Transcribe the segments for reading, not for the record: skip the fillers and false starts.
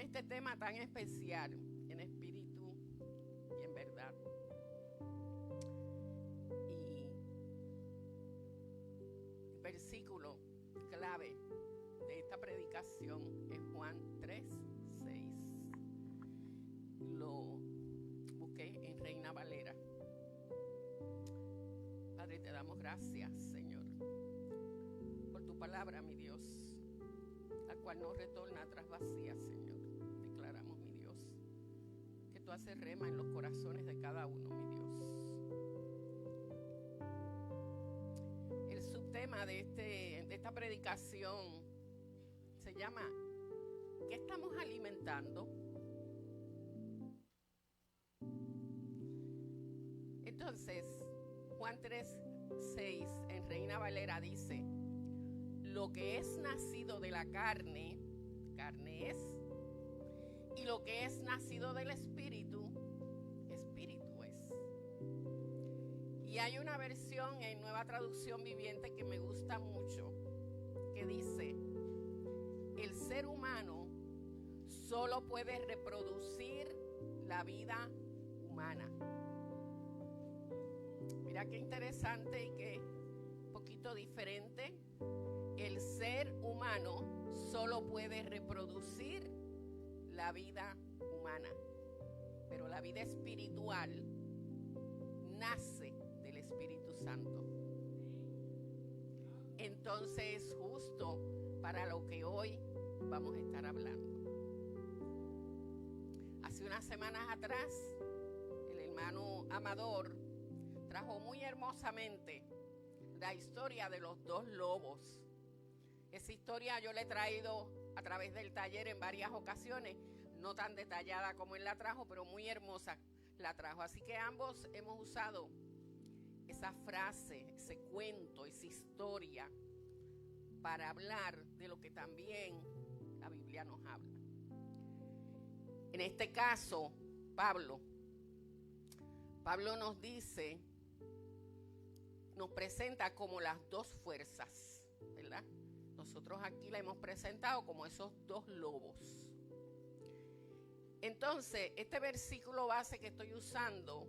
este tema tan especial, en espíritu y en verdad. Y el versículo clave de esta predicación es Juan 3:6. Lo busqué en Reina Valera. Padre, te damos gracias, Señor, por tu palabra, mi Dios, la cual no retorna atrás vacía, Señor. Declaramos, mi Dios, que tú haces rema en los corazones de cada uno, mi Dios. El subtema de esta predicación se llama ¿qué estamos alimentando? Entonces, Juan 3:6 en Reina Valera dice: lo que es nacido de la carne, carne es, y lo que es nacido del espíritu, espíritu es. Y hay una versión en Nueva Traducción Viviente que me gusta mucho, que dice: el ser humano solo puede reproducir la vida humana. Mira qué interesante y qué poquito diferente. El ser humano solo puede reproducir la vida humana, pero la vida espiritual nace del Espíritu Santo. Entonces, justo para lo que hoy vamos a estar hablando. Hace unas semanas atrás, el hermano Amador trajo muy hermosamente la historia de los dos lobos. Esa historia yo la he traído a través del taller en varias ocasiones, no tan detallada como él la trajo, pero muy hermosa la trajo. Así que ambos hemos usado esa frase, ese cuento, esa historia para hablar de lo que también la Biblia nos habla. En este caso, Pablo nos dice, nos presenta como las dos fuerzas, ¿verdad? Nosotros aquí la hemos presentado como esos dos lobos. Entonces, este versículo base que estoy usando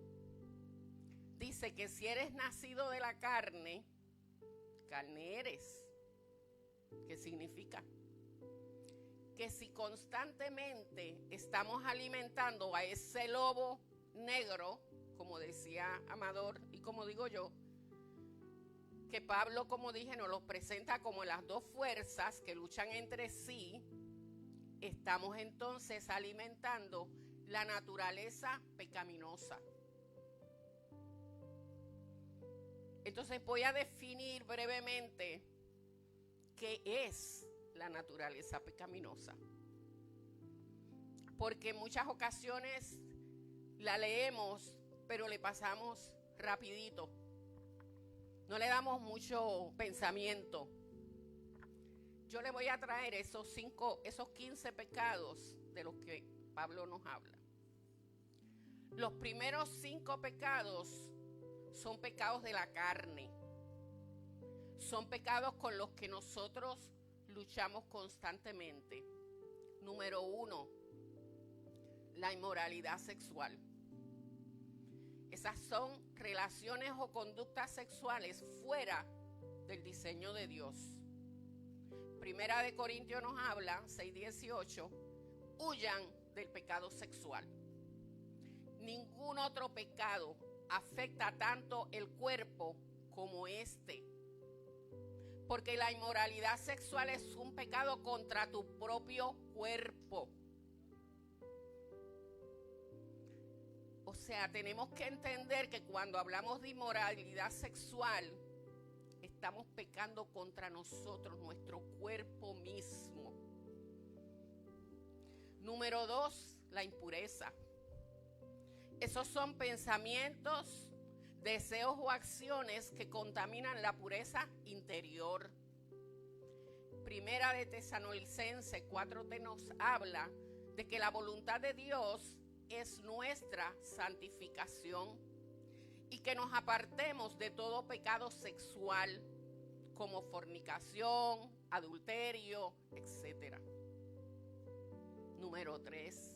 dice que si eres nacido de la carne, carne eres. ¿Qué significa? Que si constantemente estamos alimentando a ese lobo negro, como decía Amador y como digo yo, que Pablo, como dije, nos los presenta como las dos fuerzas que luchan entre sí, estamos entonces alimentando la naturaleza pecaminosa. Entonces voy a definir brevemente qué es la naturaleza pecaminosa, porque en muchas ocasiones la leemos, pero le pasamos rapidito. No le damos mucho pensamiento. Yo le voy a traer esos 15 pecados de los que Pablo nos habla. Los primeros 5 pecados son pecados de la carne. Son pecados con los que nosotros luchamos constantemente. Número 1, la inmoralidad sexual. Esas son relaciones o conductas sexuales fuera del diseño de Dios. Primera de Corintios nos habla, 6:18, huyan del pecado sexual. Ningún otro pecado afecta tanto el cuerpo como este. Porque la inmoralidad sexual es un pecado contra tu propio cuerpo. O sea, tenemos que entender que cuando hablamos de inmoralidad sexual, estamos pecando contra nosotros, nuestro cuerpo mismo. Número 2, la impureza. Esos son pensamientos, deseos o acciones que contaminan la pureza interior. Primera de Tesalonicenses 4:3 nos habla de que la voluntad de Dios es nuestra santificación y que nos apartemos de todo pecado sexual como fornicación, adulterio, etc. Número 3,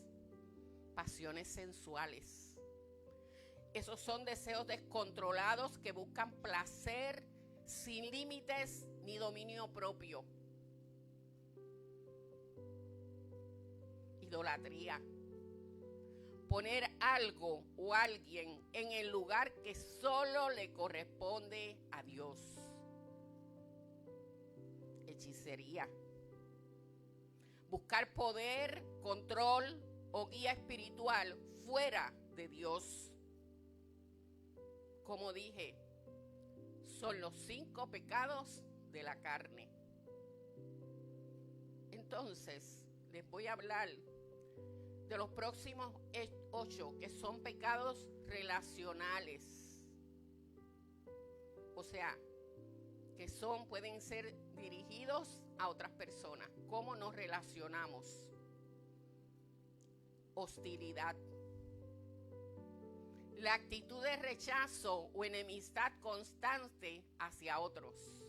pasiones sensuales. Esos son deseos descontrolados que buscan placer sin límites ni dominio propio. Idolatría. Poner algo o alguien en el lugar que solo le corresponde a Dios. Hechicería. Buscar poder, control o guía espiritual fuera de Dios. Como dije, son los 5 pecados de la carne. Entonces, les voy a hablar de los próximos 8, que son pecados relacionales. O sea, que pueden ser dirigidos a otras personas. ¿Cómo nos relacionamos? Hostilidad. La actitud de rechazo o enemistad constante hacia otros.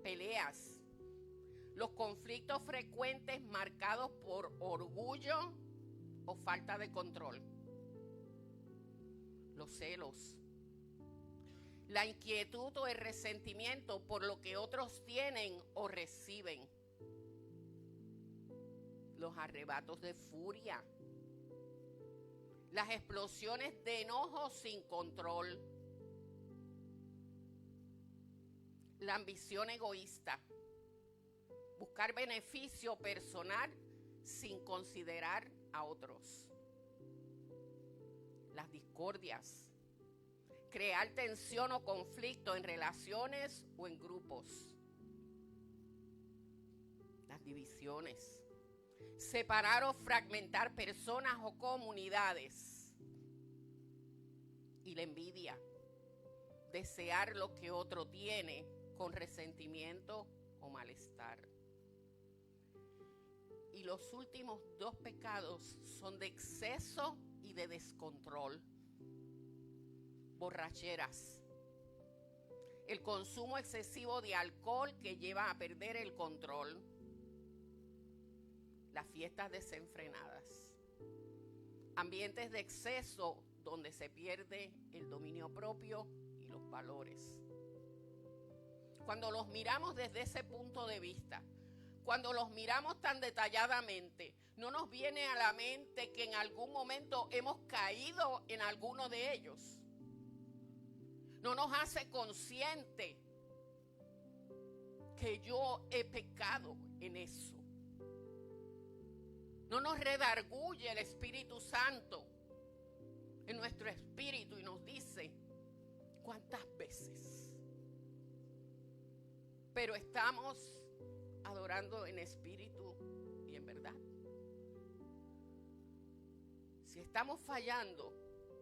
Peleas. Los conflictos frecuentes marcados por orgullo o falta de control. Los celos. La inquietud o el resentimiento por lo que otros tienen o reciben. Los arrebatos de furia. Las explosiones de enojo sin control. La ambición egoísta. Buscar beneficio personal sin considerar a otros. Las discordias. Crear tensión o conflicto en relaciones o en grupos. Las divisiones. Separar o fragmentar personas o comunidades. Y la envidia. Desear lo que otro tiene con resentimiento o malestar. Y los últimos 2 pecados son de exceso y de descontrol. Borracheras. El consumo excesivo de alcohol que lleva a perder el control. Las fiestas desenfrenadas. Ambientes de exceso donde se pierde el dominio propio y los valores. Cuando los miramos desde ese punto de vista, cuando los miramos tan detalladamente, no nos viene a la mente que en algún momento hemos caído en alguno de ellos. No nos hace consciente que yo he pecado en eso. No nos redarguye el Espíritu Santo en nuestro espíritu y nos dice cuántas veces. Pero estamos adorando en espíritu y en verdad. Si estamos fallando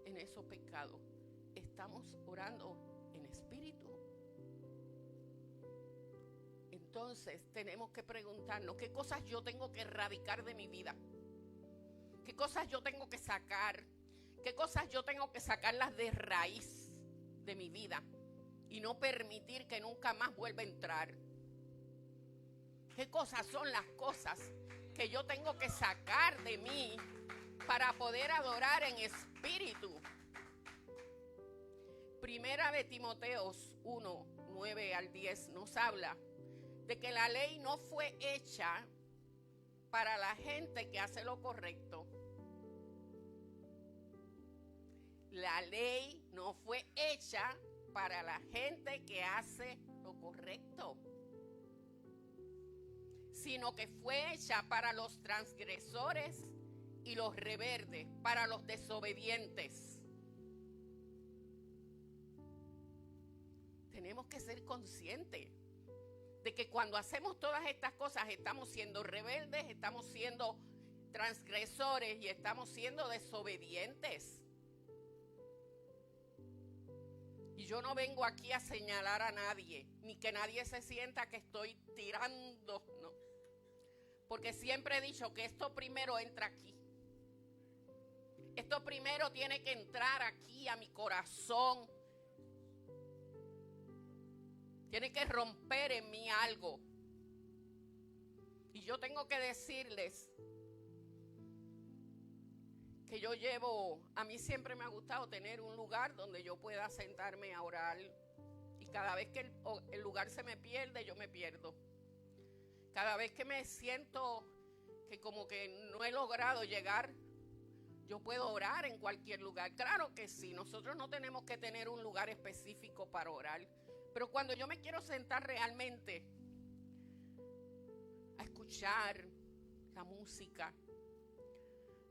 en esos pecados, estamos orando en espíritu. Entonces tenemos que preguntarnos qué cosas yo tengo que erradicar de mi vida, qué cosas yo tengo que sacar, qué cosas yo tengo que sacarlas de raíz de mi vida y no permitir que nunca más vuelva a entrar. ¿Qué cosas son las cosas que yo tengo que sacar de mí para poder adorar en espíritu? Primera de Timoteos 1, 9 al 10 nos habla de que la ley no fue hecha para la gente que hace lo correcto. La ley no fue hecha para la gente que hace lo correcto, sino que fue hecha para los transgresores y los rebeldes, para los desobedientes. Tenemos que ser conscientes de que cuando hacemos todas estas cosas estamos siendo rebeldes, estamos siendo transgresores y estamos siendo desobedientes. Y yo no vengo aquí a señalar a nadie, ni que nadie se sienta que estoy tirando, no. Porque siempre he dicho que esto primero entra aquí. Esto primero tiene que entrar aquí a mi corazón. Tiene que romper en mí algo. Y yo tengo que decirles que a mí siempre me ha gustado tener un lugar donde yo pueda sentarme a orar. Y cada vez que el lugar se me pierde, yo me pierdo. Cada vez que me siento que como que no he logrado llegar, yo puedo orar en cualquier lugar. Claro que sí, nosotros no tenemos que tener un lugar específico para orar. Pero cuando yo me quiero sentar realmente a escuchar la música,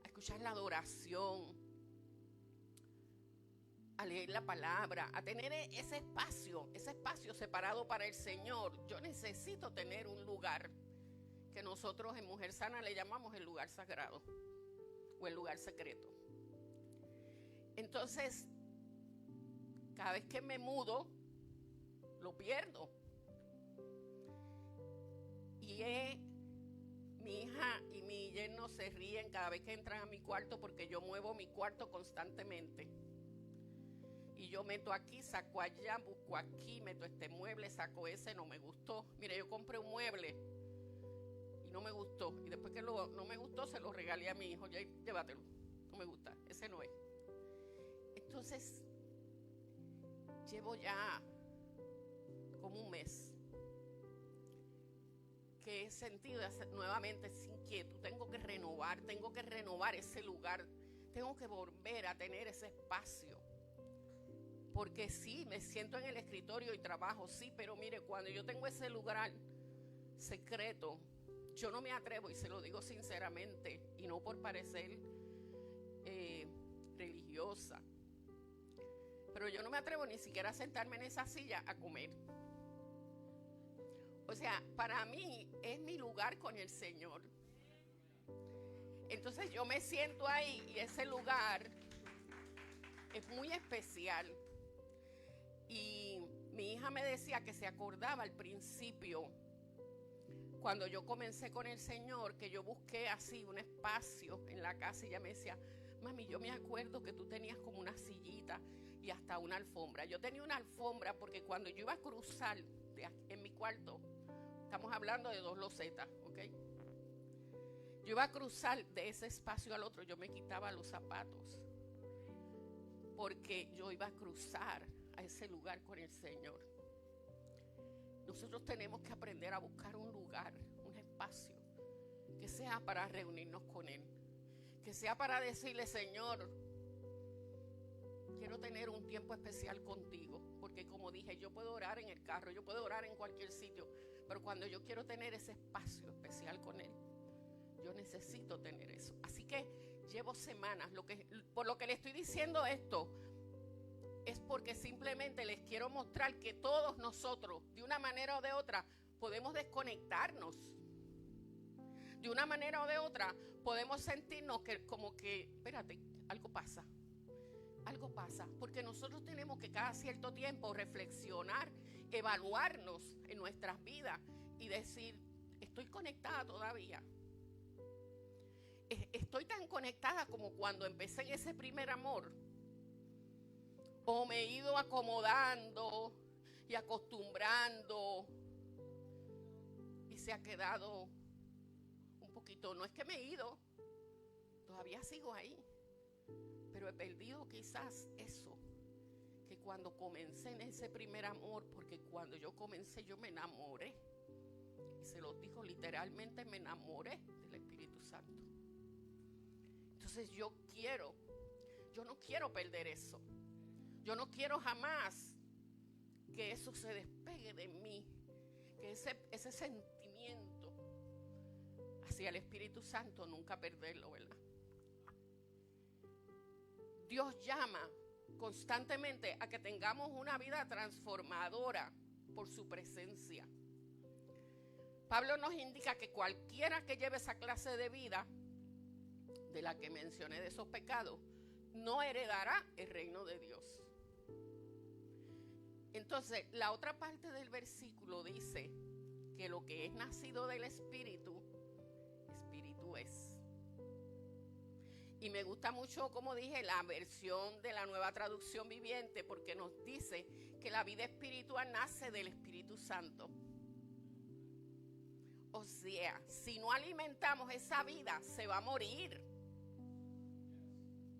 a escuchar la adoración, a leer la palabra, a tener ese espacio separado para el Señor, yo necesito tener un lugar que nosotros en Mujer Sana le llamamos el lugar sagrado o el lugar secreto. Entonces, cada vez que me mudo, lo pierdo. Y mi hija y mi yerno se ríen cada vez que entran a mi cuarto porque yo muevo mi cuarto constantemente. Y yo meto aquí, saco allá, busco aquí, meto este mueble, saco ese, no me gustó. Mire, yo compré un mueble y no me gustó. Y después que no me gustó, se lo regalé a mi hijo. Ya, llévatelo, no me gusta, ese no es. Entonces, llevo ya como un mes que he sentido nuevamente esa inquietud. Tengo que renovar ese lugar. Tengo que volver a tener ese espacio. Porque sí, me siento en el escritorio y trabajo, sí, pero mire, cuando yo tengo ese lugar secreto, yo no me atrevo, y se lo digo sinceramente, y no por parecer religiosa, pero yo no me atrevo ni siquiera a sentarme en esa silla a comer. O sea, para mí es mi lugar con el Señor. Entonces yo me siento ahí y ese lugar es muy especial. Y mi hija me decía que se acordaba al principio, cuando yo comencé con el Señor, que yo busqué así un espacio en la casa, y ella me decía, mami, yo me acuerdo que tú tenías como una sillita y hasta una alfombra. Yo tenía una alfombra porque cuando yo iba a cruzar en mi cuarto, estamos hablando de 2 losetas, ¿ok? Yo iba a cruzar de ese espacio al otro, yo me quitaba los zapatos, porque yo iba a cruzar a ese lugar con el Señor. Nosotros tenemos que aprender a buscar un lugar, un espacio, que sea para reunirnos con Él, que sea para decirle, Señor, quiero tener un tiempo especial contigo, porque como dije, yo puedo orar en el carro, yo puedo orar en cualquier sitio, pero cuando yo quiero tener ese espacio especial con Él, yo necesito tener eso. Así que llevo semanas, por lo que le estoy diciendo esto, es porque simplemente les quiero mostrar que todos nosotros, de una manera o de otra, podemos desconectarnos. De una manera o de otra, podemos sentirnos como que, espérate, algo pasa. Algo pasa, porque nosotros tenemos que cada cierto tiempo reflexionar, evaluarnos en nuestras vidas y decir, ¿estoy conectada todavía? ¿Estoy tan conectada como cuando empecé en ese primer amor? ¿O me he ido acomodando y acostumbrando y se ha quedado un poquito? No es que me he ido, todavía sigo ahí, pero he perdido quizás eso, que cuando comencé en ese primer amor, porque cuando yo comencé yo me enamoré, y se lo dijo literalmente, me enamoré del Espíritu Santo. Entonces yo no quiero perder eso. Yo no quiero jamás que eso se despegue de mí, que ese sentimiento hacia el Espíritu Santo nunca perderlo, ¿verdad? Dios llama constantemente a que tengamos una vida transformadora por su presencia. Pablo nos indica que cualquiera que lleve esa clase de vida, de la que mencioné de esos pecados, no heredará el reino de Dios. Entonces, la otra parte del versículo dice que lo que es nacido del Espíritu, Espíritu es. Y me gusta mucho, como dije, la versión de la Nueva Traducción Viviente, porque nos dice que la vida espiritual nace del Espíritu Santo. O sea, si no alimentamos esa vida, se va a morir.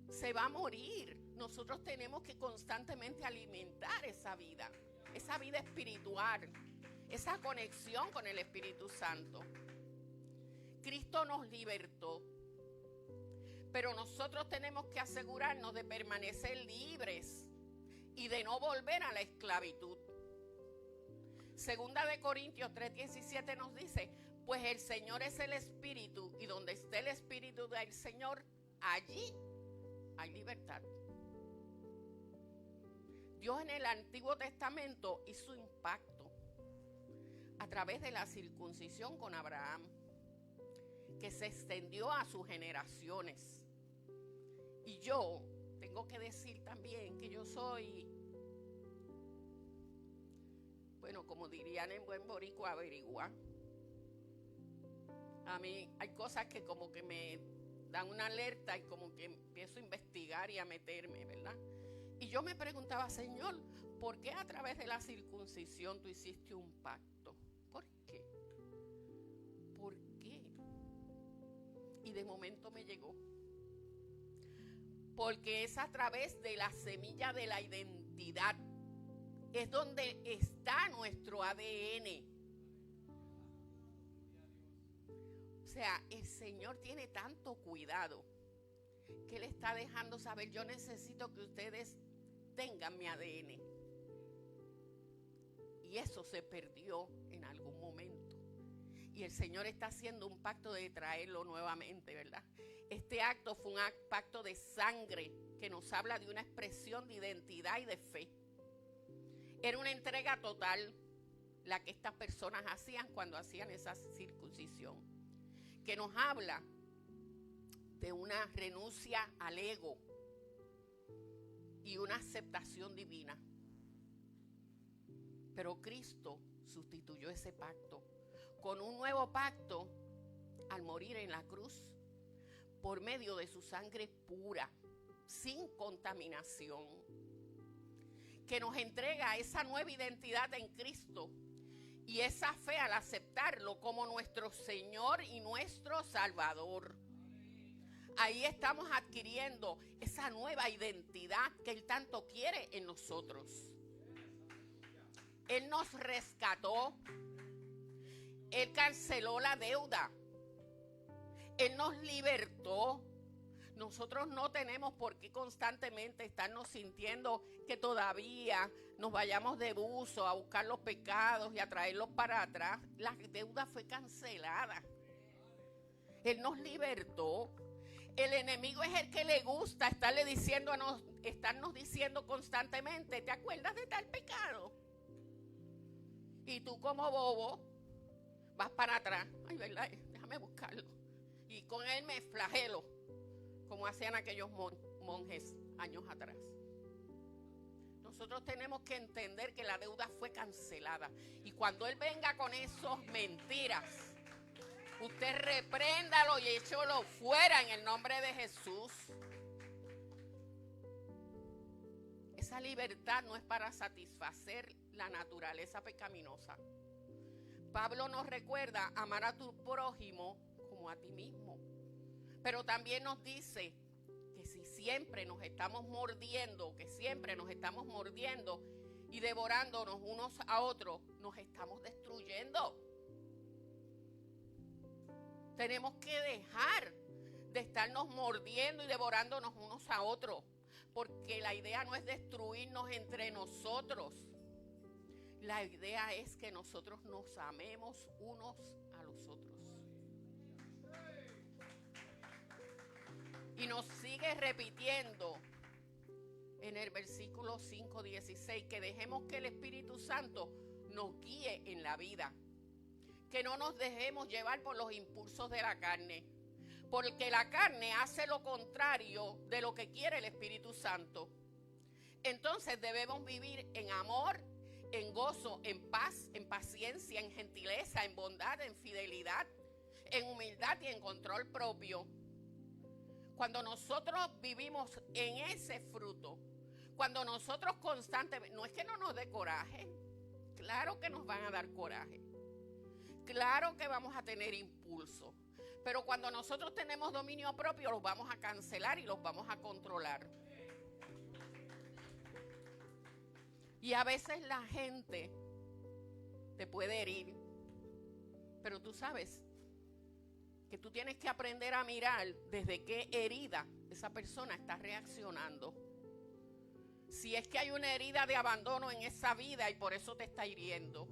Se va a morir. Nosotros tenemos que constantemente alimentar esa vida espiritual, esa conexión con el Espíritu Santo. Cristo nos libertó, pero nosotros tenemos que asegurarnos de permanecer libres y de no volver a la esclavitud. Segunda de Corintios 3:17 nos dice, pues el Señor es el Espíritu, y donde esté el Espíritu del Señor, allí hay libertad. Dios en el Antiguo Testamento hizo impacto a través de la circuncisión con Abraham, que se extendió a sus generaciones. Y yo tengo que decir también que yo soy, bueno, como dirían en buen boricua, averigua. A mí hay cosas que como que me dan una alerta y como que empiezo a investigar y a meterme, ¿verdad? Y yo me preguntaba, Señor, ¿por qué a través de la circuncisión tú hiciste un pacto? ¿Por qué? ¿Por qué? Y de momento me llegó. Porque es a través de la semilla de la identidad. Es donde está nuestro ADN. O sea, el Señor tiene tanto cuidado que Él está dejando saber, yo necesito que ustedes tengan mi ADN. Y eso se perdió en algún momento. Y el Señor está haciendo un pacto de traerlo nuevamente, ¿verdad? Este acto fue un pacto de sangre que nos habla de una expresión de identidad y de fe. Era una entrega total la que estas personas hacían cuando hacían esa circuncisión, que nos habla de una renuncia al ego y una aceptación divina. Pero Cristo sustituyó ese pacto con un nuevo pacto al morir en la cruz por medio de su sangre pura, sin contaminación, que nos entrega esa nueva identidad en Cristo y esa fe al aceptarlo como nuestro Señor y nuestro Salvador. Ahí estamos adquiriendo esa nueva identidad que Él tanto quiere en nosotros. Él nos rescató. Él canceló la deuda. Él nos libertó. Nosotros no tenemos por qué constantemente estarnos sintiendo que todavía nos vayamos de buzo a buscar los pecados y a traerlos para atrás. La deuda fue cancelada. Él nos libertó. El enemigo es el que le gusta estarnos diciendo constantemente, ¿te acuerdas de tal pecado? Y tú como bobo vas para atrás. Ay, ¿verdad? Déjame buscarlo. Y con él me flagelo, como hacían aquellos monjes años atrás. Nosotros tenemos que entender que la deuda fue cancelada. Y cuando él venga con esas mentiras, usted repréndalo y échalo fuera en el nombre de Jesús. Esa libertad no es para satisfacer la naturaleza pecaminosa. Pablo nos recuerda amar a tu prójimo como a ti mismo. Pero también nos dice que si siempre nos estamos mordiendo, y devorándonos unos a otros, nos estamos destruyendo. Tenemos que dejar de estarnos mordiendo y devorándonos unos a otros, porque la idea no es destruirnos entre nosotros. La idea es que nosotros nos amemos unos a los otros. Y nos sigue repitiendo en el versículo 5:16 que dejemos que el Espíritu Santo nos guíe en la vida. Que no nos dejemos llevar por los impulsos de la carne, porque la carne hace lo contrario de lo que quiere el Espíritu Santo. Entonces debemos vivir en amor, en gozo, en paz, en paciencia, en gentileza, en bondad, en fidelidad, en humildad y en control propio. Cuando nosotros vivimos en ese fruto, cuando nosotros constantemente, no es que no nos dé coraje, claro que nos van a dar coraje. Claro que vamos a tener impulso, pero cuando nosotros tenemos dominio propio, los vamos a cancelar y los vamos a controlar. Y a veces la gente te puede herir, pero tú sabes que tú tienes que aprender a mirar desde qué herida esa persona está reaccionando. Si es que hay una herida de abandono en esa vida y por eso te está hiriendo.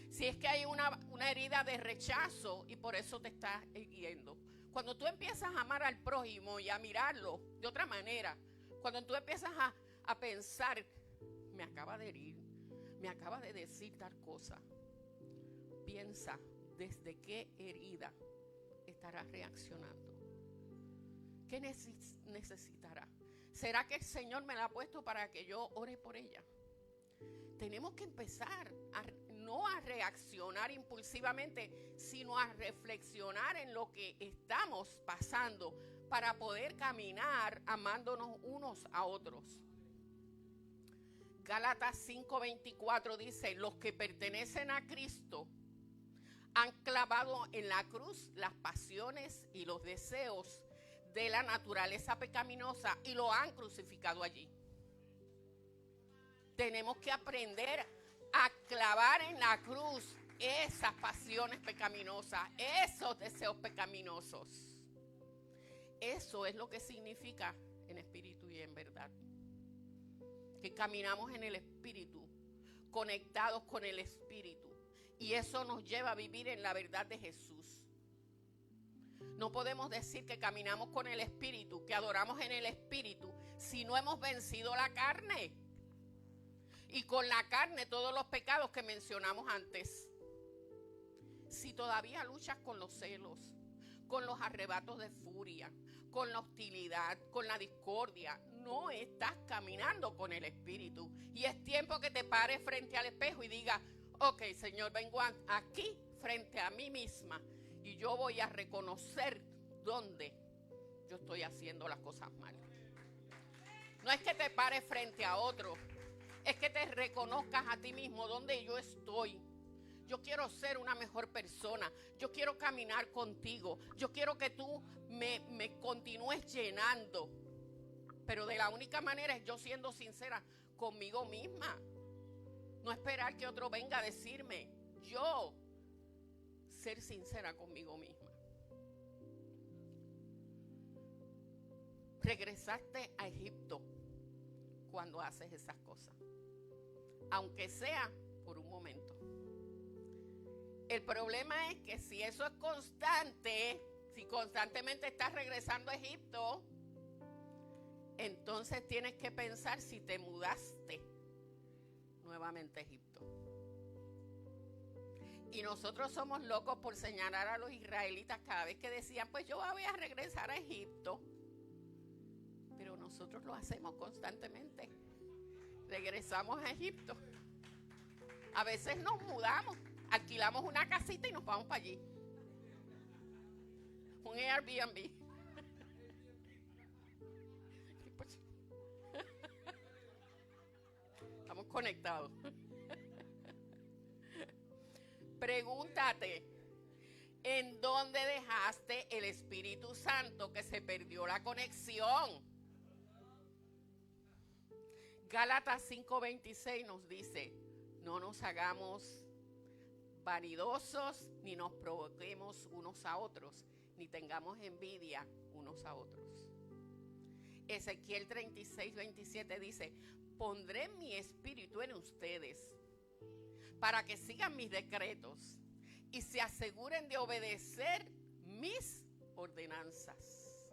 Si es que hay una herida de rechazo y por eso te está hiriendo. Cuando tú empiezas a amar al prójimo y a mirarlo de otra manera, cuando tú empiezas a pensar, me acaba de herir, me acaba de decir tal cosa, piensa desde qué herida estará reaccionando. ¿Qué necesitará? ¿Será que el Señor me la ha puesto para que yo ore por ella? Tenemos que empezar no a reaccionar impulsivamente, sino a reflexionar en lo que estamos pasando para poder caminar amándonos unos a otros. Gálatas 5:24 dice, los que pertenecen a Cristo han clavado en la cruz las pasiones y los deseos de la naturaleza pecaminosa y lo han crucificado allí. Tenemos que aprender a clavar en la cruz esas pasiones pecaminosas, esos deseos pecaminosos. Eso es lo que significa en espíritu y en verdad. Que caminamos en el espíritu, conectados con el espíritu. Y eso nos lleva a vivir en la verdad de Jesús. No podemos decir que caminamos con el espíritu, que adoramos en el espíritu, si no hemos vencido la carne. Y con la carne todos los pecados que mencionamos antes. Si todavía luchas con los celos, con los arrebatos de furia, con la hostilidad, con la discordia, no estás caminando con el espíritu. Y es tiempo que te pares frente al espejo y digas, ok, Señor, vengo aquí frente a mí misma y yo voy a reconocer dónde yo estoy haciendo las cosas mal. No es que te pares frente a otro, es que te reconozcas a ti mismo dónde yo estoy. Yo quiero ser una mejor persona, yo quiero caminar contigo, yo quiero que tú me continúes llenando, pero de la única manera es yo siendo sincera conmigo misma. No esperar que otro venga a decirme, yo ser sincera conmigo misma. Regresaste a Egipto cuando haces esas cosas, aunque sea por un momento. El problema es que si eso es constante, si constantemente estás regresando a Egipto, entonces tienes que pensar si te mudaste nuevamente a Egipto. Y nosotros somos locos por señalar a los israelitas cada vez que decían, pues yo voy a regresar a Egipto. Pero nosotros lo hacemos constantemente. Regresamos a Egipto. A veces nos mudamos, alquilamos una casita y nos vamos para allí. Un Airbnb. Estamos conectados. Pregúntate, ¿en dónde dejaste el Espíritu Santo que se perdió la conexión? Gálatas 5:26 nos dice, no nos hagamos vanidosos, ni nos provoquemos unos a otros, ni tengamos envidia unos a otros. Ezequiel 36:27 dice, pondré mi espíritu en ustedes para que sigan mis decretos y se aseguren de obedecer mis ordenanzas.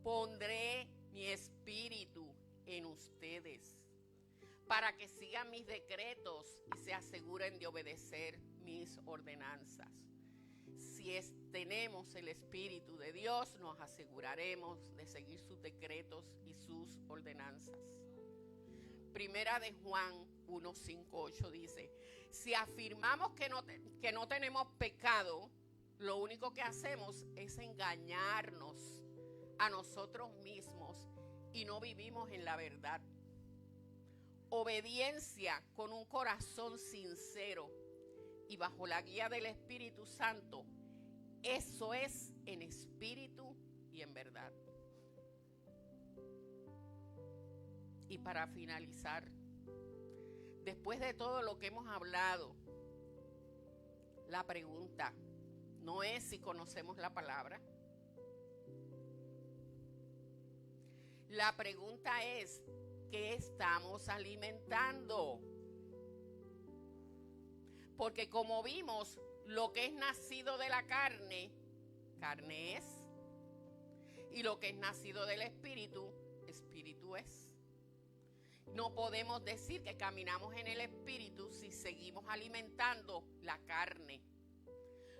Pondré mi espíritu en ustedes para que sigan mis decretos y se aseguren de obedecer mis ordenanzas. Si tenemos el Espíritu de Dios, nos aseguraremos de seguir sus decretos y sus ordenanzas. Primera de Juan 1:5-8 dice, si afirmamos que no tenemos pecado, lo único que hacemos es engañarnos a nosotros mismos y no vivimos en la verdad. Obediencia con un corazón sincero y bajo la guía del Espíritu Santo, eso es en espíritu y en verdad. Y para finalizar, después de todo lo que hemos hablado, la pregunta no es si conocemos la palabra. La pregunta es, ¿qué estamos alimentando? Porque como vimos, lo que es nacido de la carne, carne es. Y lo que es nacido del espíritu, espíritu es. No podemos decir que caminamos en el espíritu si seguimos alimentando la carne.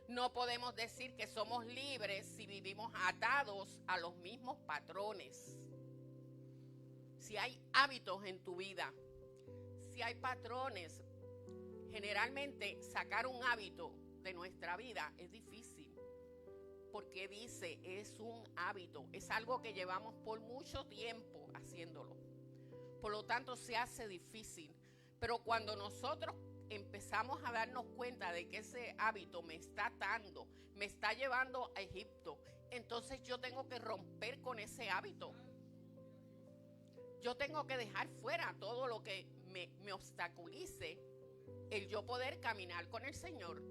No podemos decir que somos libres si vivimos atados a los mismos patrones. Si hay hábitos en tu vida, si hay patrones, generalmente sacar un hábito de nuestra vida es difícil. Porque dice, es un hábito, es algo que llevamos por mucho tiempo haciéndolo. Por lo tanto, se hace difícil. Pero cuando nosotros empezamos a darnos cuenta de que ese hábito me está atando, me está llevando a Egipto, entonces yo tengo que romper con ese hábito. Yo tengo que dejar fuera todo lo que me obstaculice el yo poder caminar con el Señor.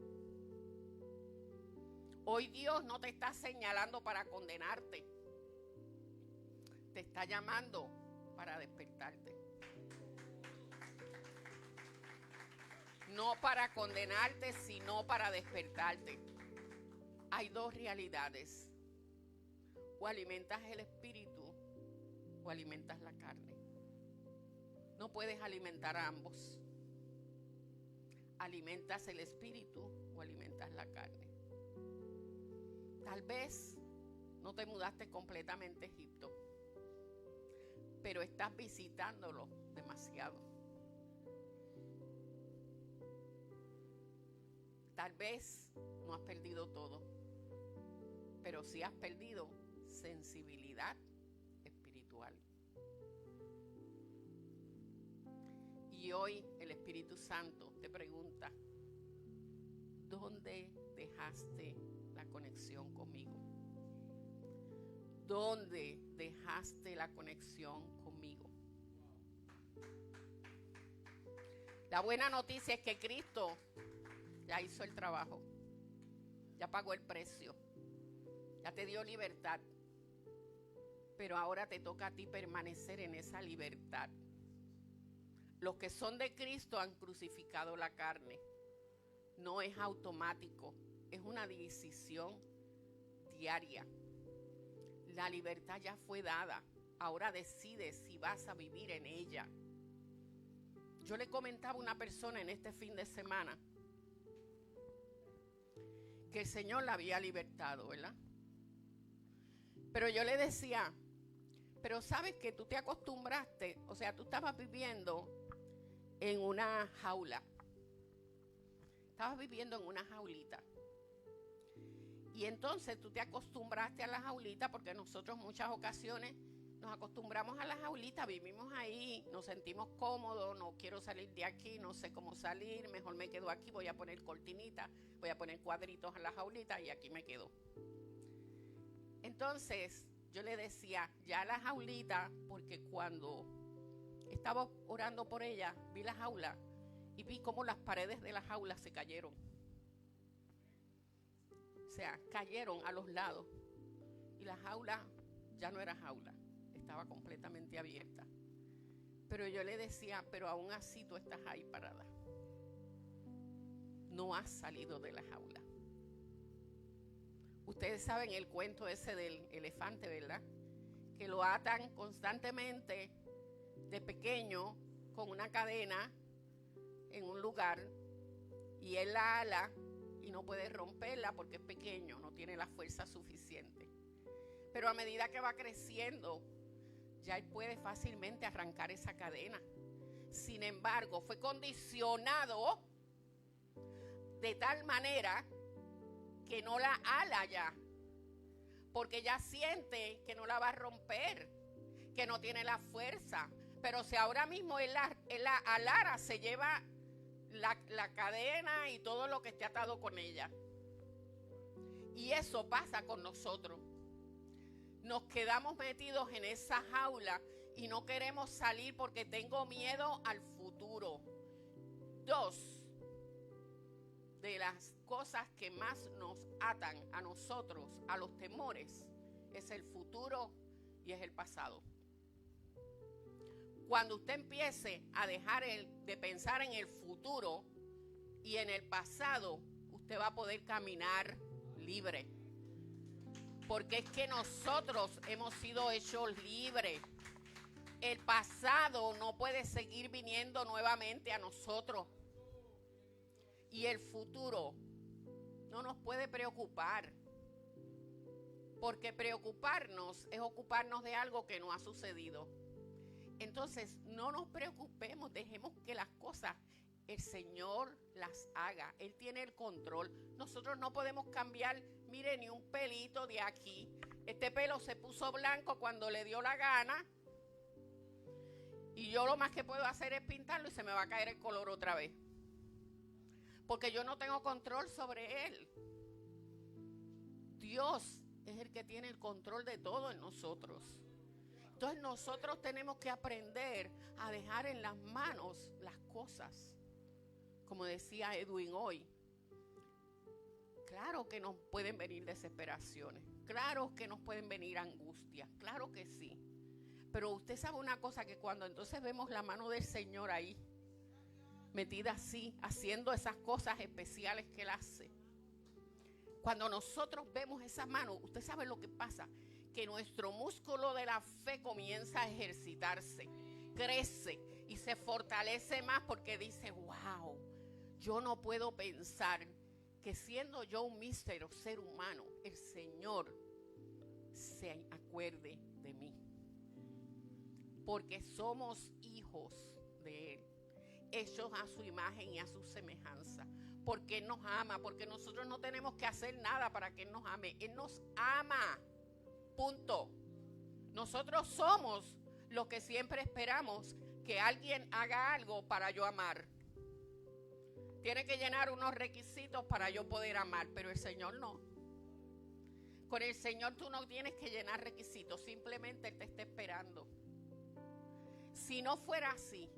Hoy Dios no te está señalando para condenarte. Te está llamando para despertarte. No para condenarte, sino para despertarte. Hay dos realidades. O alimentas el espíritu o alimentas la carne. No puedes alimentar a ambos. Alimentas el espíritu o alimentas la carne. Tal vez no te mudaste completamente a Egipto, pero estás visitándolo demasiado. Tal vez no has perdido todo, pero sí has perdido sensibilidad espiritual. Y hoy el Espíritu Santo te pregunta, ¿dónde dejaste la conexión conmigo? ¿Dónde dejaste la conexión conmigo? La buena noticia es que Cristo ya hizo el trabajo, ya pagó el precio, ya te dio libertad, pero ahora te toca a ti permanecer en esa libertad. Los que son de Cristo han crucificado la carne. No es automático, es una decisión diaria. La libertad ya fue dada, ahora decides si vas a vivir en ella. Yo le comentaba a una persona en este fin de semana que el Señor la había libertado, ¿verdad? Pero yo le decía, pero sabes que tú te acostumbraste, o sea, tú estabas viviendo en una jaula. Estabas viviendo en una jaulita. Y entonces tú te acostumbraste a la jaulita porque nosotros muchas ocasiones nos acostumbramos a la jaulita, vivimos ahí, nos sentimos cómodos, no quiero salir de aquí, no sé cómo salir, mejor me quedo aquí, voy a poner cortinita, voy a poner cuadritos en la jaulita y aquí me quedo. Entonces yo le decía, ya la jaulita, porque cuando estaba orando por ella, vi la jaula y vi cómo las paredes de la jaula se cayeron. O sea, cayeron a los lados y la jaula ya no era jaula, estaba completamente abierta. Pero yo le decía, pero aún así tú estás ahí parada. No has salido de la jaula. Ustedes saben el cuento ese del elefante, ¿verdad? Que lo atan constantemente de pequeño con una cadena en un lugar y él la ala y no puede romperla porque es pequeño, no tiene la fuerza suficiente. Pero a medida que va creciendo, ya él puede fácilmente arrancar esa cadena. Sin embargo, fue condicionado de tal manera que no la ala ya, porque ya siente que no la va a romper, que no tiene la fuerza. Pero si ahora mismo él la alara, se lleva la cadena y todo lo que esté atado con ella. Y eso pasa con nosotros. Nos quedamos metidos en esa jaula y no queremos salir porque tengo miedo al futuro. 2 de las cosas que más nos atan a nosotros, a los temores, es el futuro y es el pasado. Cuando usted empiece a dejar de pensar en el futuro y en el pasado, usted va a poder caminar libre. Porque es que nosotros hemos sido hechos libres. El pasado no puede seguir viniendo nuevamente a nosotros. Y el futuro no nos puede preocupar. Porque preocuparnos es ocuparnos de algo que no ha sucedido. Entonces, no nos preocupemos, dejemos que las cosas, el Señor las haga. Él tiene el control. Nosotros no podemos cambiar, mire, ni un pelito de aquí. Este pelo se puso blanco cuando le dio la gana. Y yo lo más que puedo hacer es pintarlo y se me va a caer el color otra vez. Porque yo no tengo control sobre él. Dios es el que tiene el control de todo en nosotros. Entonces nosotros tenemos que aprender a dejar en las manos las cosas. Como decía Edwin hoy. Claro que nos pueden venir desesperaciones. Claro que nos pueden venir angustias. Claro que sí. Pero usted sabe una cosa, que cuando entonces vemos la mano del Señor ahí, metida así, haciendo esas cosas especiales que Él hace. Cuando nosotros vemos esa mano, usted sabe lo que pasa. Que nuestro músculo de la fe comienza a ejercitarse, crece y se fortalece más porque dice, wow, yo no puedo pensar que siendo yo un mísero ser humano, el Señor se acuerde de mí. Porque somos hijos de Él, hechos a su imagen y a su semejanza. Porque Él nos ama, porque nosotros no tenemos que hacer nada para que Él nos ame. Él nos ama. Punto. Nosotros somos los que siempre esperamos que alguien haga algo para yo amar. Tiene que llenar unos requisitos para yo poder amar, pero el Señor no. Con el Señor tú no tienes que llenar requisitos, simplemente Él te está esperando. Si no fuera así,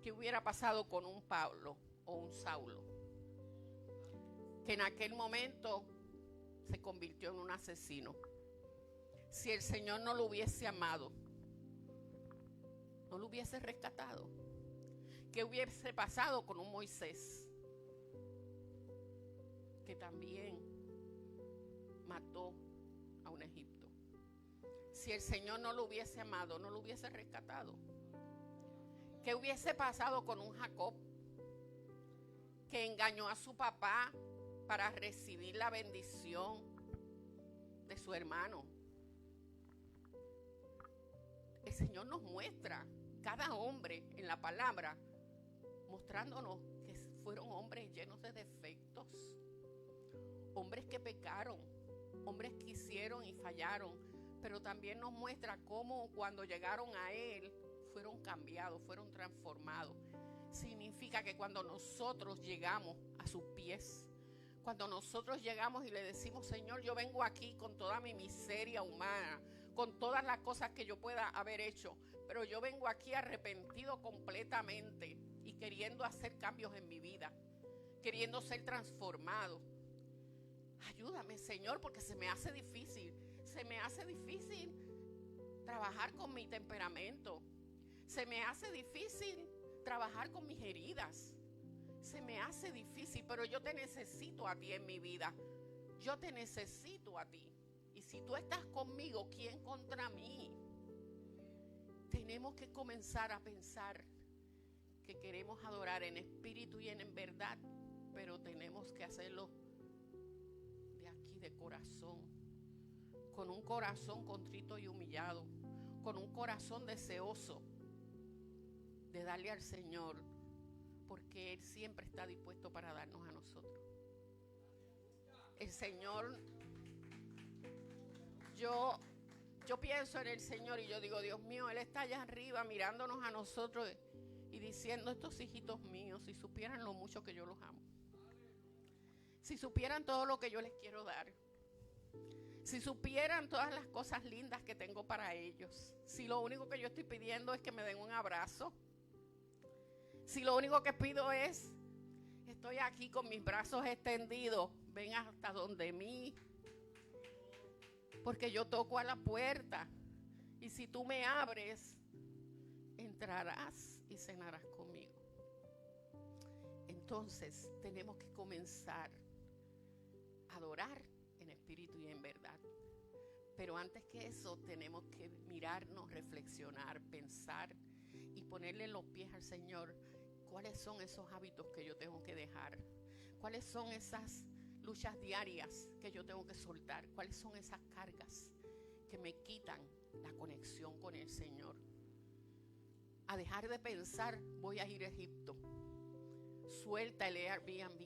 ¿qué hubiera pasado con un Pablo o un Saulo? Que en aquel momento se convirtió en un asesino. Si el Señor no lo hubiese amado, no lo hubiese rescatado. ¿Qué hubiese pasado con un Moisés que también mató a un egipto? Si el Señor no lo hubiese amado, no lo hubiese rescatado. ¿Qué hubiese pasado con un Jacob que engañó a su papá para recibir la bendición de su hermano? El Señor nos muestra cada hombre en la palabra, mostrándonos que fueron hombres llenos de defectos, hombres que pecaron, hombres que hicieron y fallaron, pero también nos muestra cómo cuando llegaron a Él fueron cambiados, fueron transformados. Significa que cuando nosotros llegamos a sus pies, cuando nosotros llegamos y le decimos, Señor, yo vengo aquí con toda mi miseria humana, con todas las cosas que yo pueda haber hecho, pero yo vengo aquí arrepentido completamente y queriendo hacer cambios en mi vida, queriendo ser transformado. Ayúdame, Señor, porque se me hace difícil trabajar con mi temperamento, se me hace difícil trabajar con mis heridas. Se me hace difícil, pero yo te necesito a ti en mi vida. Yo te necesito a ti. Y si tú estás conmigo, ¿quién contra mí? Tenemos que comenzar a pensar que queremos adorar en espíritu y en verdad, pero tenemos que hacerlo de aquí, de corazón, con un corazón contrito y humillado, con un corazón deseoso de darle al Señor, porque Él siempre está dispuesto para darnos a nosotros. El Señor, yo pienso en el Señor y yo digo, Dios mío, Él está allá arriba mirándonos a nosotros y dice, diciendo, estos hijitos míos, si supieran lo mucho que yo los amo, si supieran todo lo que yo les quiero dar, si supieran todas las cosas lindas que tengo para ellos, si lo único que yo estoy pidiendo es que me den un abrazo, si lo único que pido es, estoy aquí con mis brazos extendidos, ven hasta donde mí, porque yo toco a la puerta, y si tú me abres, entrarás y cenarás conmigo. Entonces tenemos que comenzar a adorar en espíritu y en verdad. Pero antes que eso tenemos que mirarnos, reflexionar, pensar y ponerle en los pies al Señor cuáles son esos hábitos que yo tengo que dejar, cuáles son esas luchas diarias que yo tengo que soltar, cuáles son esas cargas que me quitan la conexión con el Señor. A dejar de pensar, voy a ir a Egipto. Suelta el Airbnb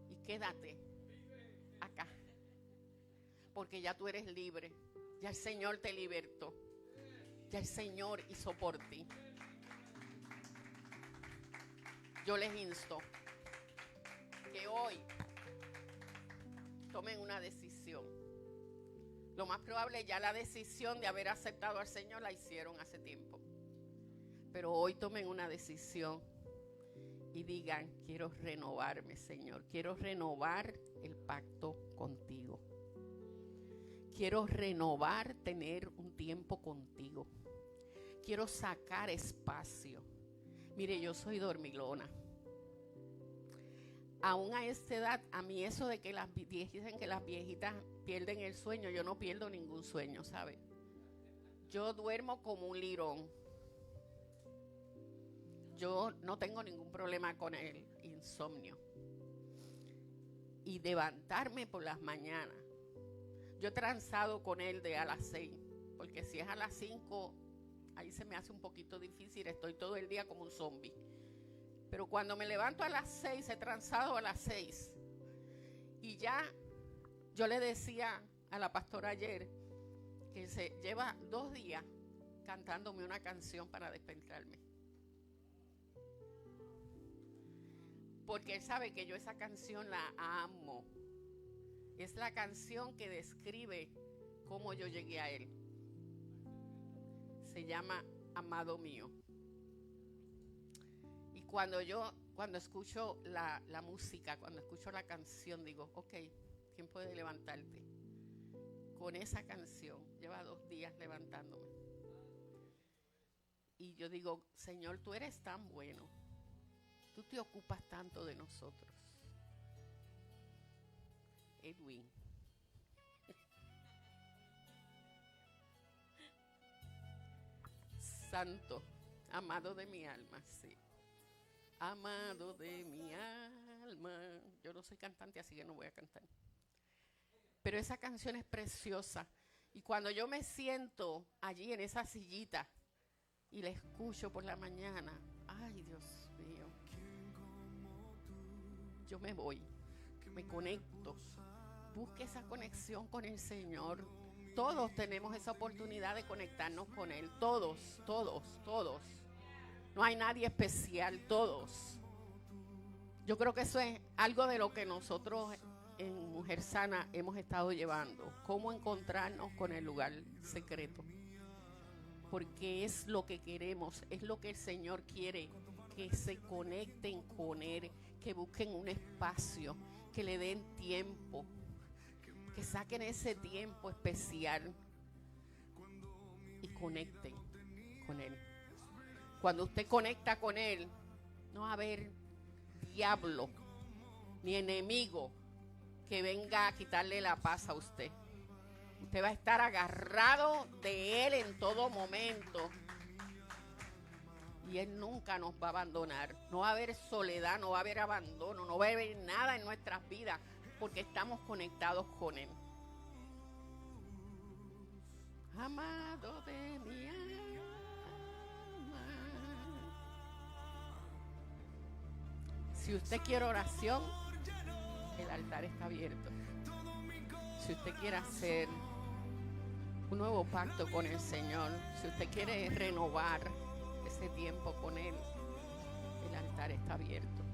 y quédate acá, porque ya tú eres libre, ya el Señor te libertó, ya el Señor hizo por ti. Yo les insto que hoy tomen una decisión. Lo más probable, ya la decisión de haber aceptado al Señor la hicieron hace tiempo, pero hoy tomen una decisión y digan, quiero renovarme, Señor. Quiero renovar el pacto contigo. Quiero renovar, tener un tiempo contigo. Quiero sacar espacio. Mire, yo soy dormilona. Aún a esta edad, a mí eso de que dicen que las viejitas pierden el sueño, yo no pierdo ningún sueño, ¿sabe? Yo duermo como un lirón. Yo no tengo ningún problema con el insomnio. Y levantarme por las mañanas. Yo he transado con él de a las 6, porque si es a las 5, ahí se me hace un poquito difícil, estoy todo el día como un zombie. Pero cuando me levanto a las 6, he transado a las 6. Y ya, yo le decía a la pastora ayer, que se lleva 2 días cantándome una canción para despertarme. Porque él sabe que yo esa canción la amo. Es la canción que describe cómo yo llegué a él. Se llama Amado Mío. Y cuando escucho la música, cuando escucho la canción, digo, ok, tiempo de levantarte. Con esa canción, lleva 2 días levantándome. Y yo digo, Señor, tú eres tan bueno. Tú te ocupas tanto de nosotros. Edwin. Santo, amado de mi alma, sí. Amado de mi alma. Yo no soy cantante, así que no voy a cantar. Pero esa canción es preciosa. Y cuando yo me siento allí en esa sillita y la escucho por la mañana, ay, Dios mío. Yo me voy, me conecto, busque esa conexión con el Señor. Todos tenemos esa oportunidad de conectarnos con Él, todos. No hay nadie especial, todos. Yo creo que eso es algo de lo que nosotros en Mujer Sana hemos estado llevando, cómo encontrarnos con el lugar secreto. Porque es lo que queremos, es lo que el Señor quiere, que se conecten con Él, que busquen un espacio, que le den tiempo, que saquen ese tiempo especial y conecten con Él. Cuando usted conecta con Él, no va a haber diablo ni enemigo que venga a quitarle la paz a usted. Usted va a estar agarrado de Él en todo momento. Y Él nunca nos va a abandonar. No va a haber soledad, no va a haber abandono, no va a haber nada en nuestras vidas, porque estamos conectados con Él. Amado de mi alma. Si usted quiere oración, el altar está abierto. Si usted quiere hacer un nuevo pacto con el Señor, si usted quiere renovar ese tiempo con Él, El altar está abierto.